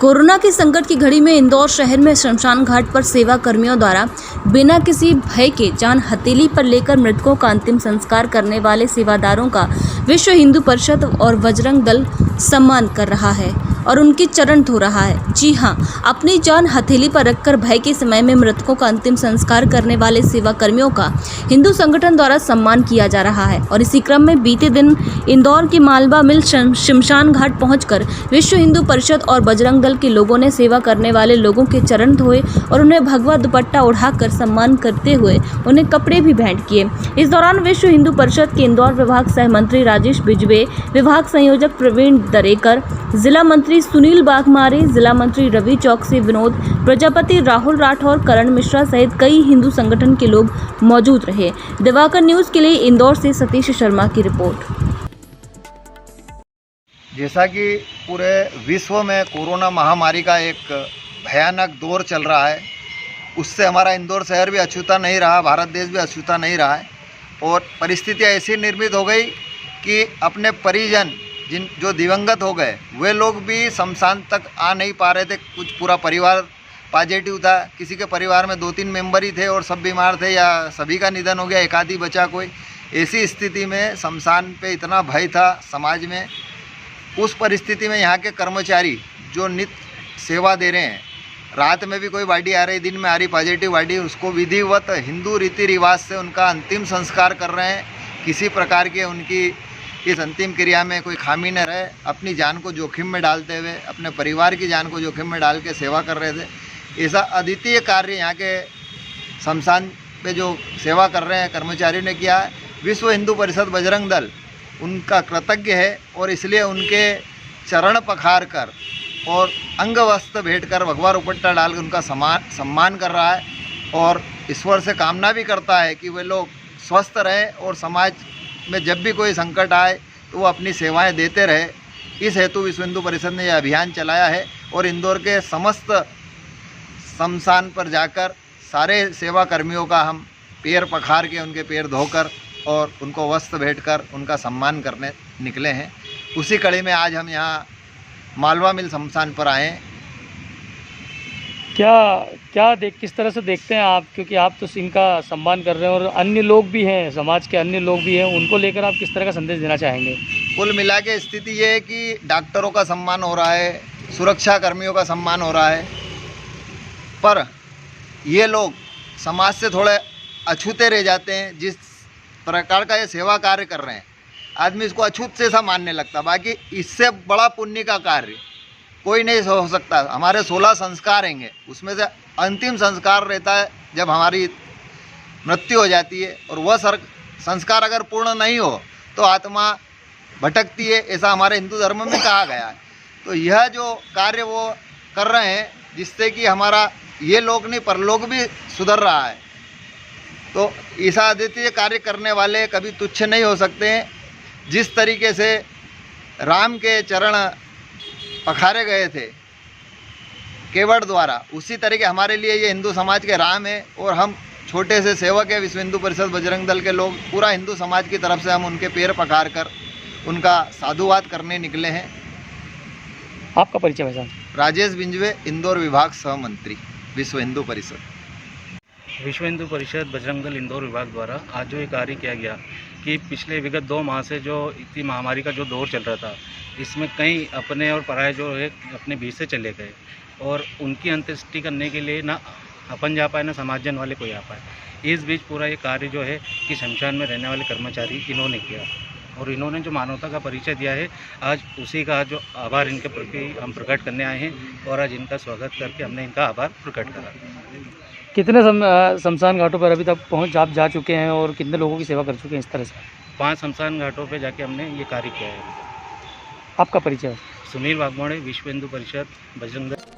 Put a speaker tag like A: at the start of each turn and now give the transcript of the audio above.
A: Corona के संकट की घड़ी में इंदौर शहर में शमशान घाट पर सेवा कर्मियों द्वारा बिना किसी भय के जान हथेली पर लेकर मृतकों का अंतिम संस्कार करने वाले सेवादारों का विश्व हिंदू परिषद और बजरंग दल सम्मान कर रहा है और उनके चरण धो रहा है। जी हां, अपनी जान हथेली पर रखकर भय के समय में मृतकों का अंतिम संस्कार करने वाले सेवा कर्मियों का हिंदू संगठन द्वारा सम्मान किया जा रहा है। और इसी क्रम में बीते दिन इंदौर के मालवा मिल शमशान घाट पहुंचकर विश्व हिंदू परिषद और बजरंग दल के लोगों ने सेवा करने वाले लोगों के चरण धोए और उन्हें भगवा दुपट्टा उड़ाकर सम्मान करते हुए उन्हें कपड़े भी भेंट किए। इस दौरान विश्व हिंदू परिषद के इंदौर विभाग सह मंत्री राजेश बिजवे, विभाग संयोजक प्रवीण दरेकर, जिला मंत्री सुनील बाघमारे, जिला मंत्री रवि चौकसी, विनोद प्रजापति, राहुल राठौर, करण मिश्रा सहित कई हिंदू संगठन के लोग मौजूद रहे। दिवाकर न्यूज के लिए इंदौर से सतीश शर्मा की रिपोर्ट।
B: जैसा कि पूरे विश्व में कोरोना महामारी का एक भयानक दौर चल रहा है, उससे हमारा इंदौर शहर भी अछूता नहीं रहा, भारत देश भी अछूता नहीं रहा है। और परिस्थितियाँ ऐसी निर्मित हो गई कि अपने परिजन जो दिवंगत हो गए वे लोग भी शमशान तक आ नहीं पा रहे थे। कुछ पूरा परिवार पॉजिटिव था, किसी के परिवार में 2-3 मेंबर ही थे और सब बीमार थे या सभी का निधन हो गया, एक आधी बचा कोई। ऐसी स्थिति में शमशान पे इतना भय था समाज में। उस परिस्थिति में यहाँ के कर्मचारी जो नित्य सेवा दे रहे हैं, रात में भी कोई बॉडी आ रही, दिन में आ रही पॉजिटिव बॉडी, उसको विधिवत हिंदू रीति रिवाज से उनका अंतिम संस्कार कर रहे हैं। किसी प्रकार के उनकी इस अंतिम क्रिया में कोई खामी न रहे। अपनी जान को जोखिम में डालते हुए, अपने परिवार की जान को जोखिम में डाल के सेवा कर रहे थे। ऐसा अद्वितीय कार्य यहाँ के शमशान पे जो सेवा कर रहे हैं कर्मचारियों ने किया है। विश्व हिंदू परिषद बजरंग दल उनका कृतज्ञ है और इसलिए उनके चरण पखार कर और अंग वस्त्र भेंट कर भगवा दुपट्टा डालकर उनका सम्मान कर रहा है और ईश्वर से कामना भी करता है कि वे लोग स्वस्थ रहें और समाज में जब भी कोई संकट आए तो वो अपनी सेवाएं देते रहे। इस हेतु विश्व हिंदू परिषद ने यह अभियान चलाया है और इंदौर के समस्त शमशान पर जाकर सारे सेवा कर्मियों का हम पैर पखार के, उनके पैर धोकर और उनको वस्त्र भेंट कर उनका सम्मान करने निकले हैं। उसी कड़ी में आज हम यहाँ मालवा मिल शमशान पर आए हैं।
C: किस तरह से देखते हैं आप, क्योंकि आप तो इनका सम्मान कर रहे हैं और अन्य लोग भी हैं, समाज के अन्य लोग भी हैं, उनको लेकर आप किस तरह का संदेश देना चाहेंगे?
B: कुल मिला के स्थिति ये है कि डॉक्टरों का सम्मान हो रहा है, सुरक्षा कर्मियों का सम्मान हो रहा है, पर ये लोग समाज से थोड़े अछूते रह जाते हैं। जिस प्रकार का ये सेवा कार्य कर रहे हैं, आदमी इसको अछूत से सा मानने लगता, बाकी इससे बड़ा पुण्य का कार्य कोई नहीं हो सकता। हमारे 16 संस्कार रहेंगे, उसमें से अंतिम संस्कार रहता है जब हमारी मृत्यु हो जाती है, और वह संस्कार अगर पूर्ण नहीं हो तो आत्मा भटकती है, ऐसा हमारे हिंदू धर्म में कहा गया है। तो यह जो कार्य वो कर रहे हैं, जिससे कि हमारा ये लोक नहीं परलोक भी सुधर रहा है, तो ऐसा अद्वितीय कार्य करने वाले कभी तुच्छ नहीं हो सकते हैं। जिस तरीके से राम के चरण पखारे गए थे केवट द्वारा, उसी तरीके हमारे लिए ये हिंदू समाज के राम है और हम छोटे से सेवक है। विश्व हिंदू परिषद बजरंग दल के लोग पूरा हिंदू समाज की तरफ से हम उनके पैर पखार कर उनका साधुवाद करने निकले हैं।
C: आपका परिचय भाई साहब?
B: राजेश बिंजवे, इंदौर विभाग सह मंत्री, विश्व हिंदू परिषद।
D: विश्व हिंदू परिषद बजरंग दल इंदौर विभाग द्वारा आज जो ये कार्य किया गया कि पिछले विगत 2 माह से जो इतनी महामारी का जो दौर चल रहा था, इसमें कई अपने और पराये जो है अपने बीच से चले गए और उनकी अंत्येष्टि करने के लिए ना अपन जा पाए ना समाजजन वाले कोई आ पाए। इस बीच पूरा ये कार्य जो है कि शमशान में रहने वाले कर्मचारी इन्होंने किया और इन्होंने जो मानवता का परिचय दिया है, आज उसी का जो आभार इनके प्रति हम प्रकट करने आए हैं और आज इनका स्वागत करके हमने इनका आभार प्रकट करा।
C: कितने शमशान घाटों पर अभी तक आप जा चुके हैं और कितने लोगों की सेवा कर चुके हैं इस तरह से?
D: 5 शमशान घाटों पे जाके हमने ये कार्य किया है।
C: आपका परिचय?
D: सुनील बाघमारे, विश्व हिंदू परिषद बजरंग दल।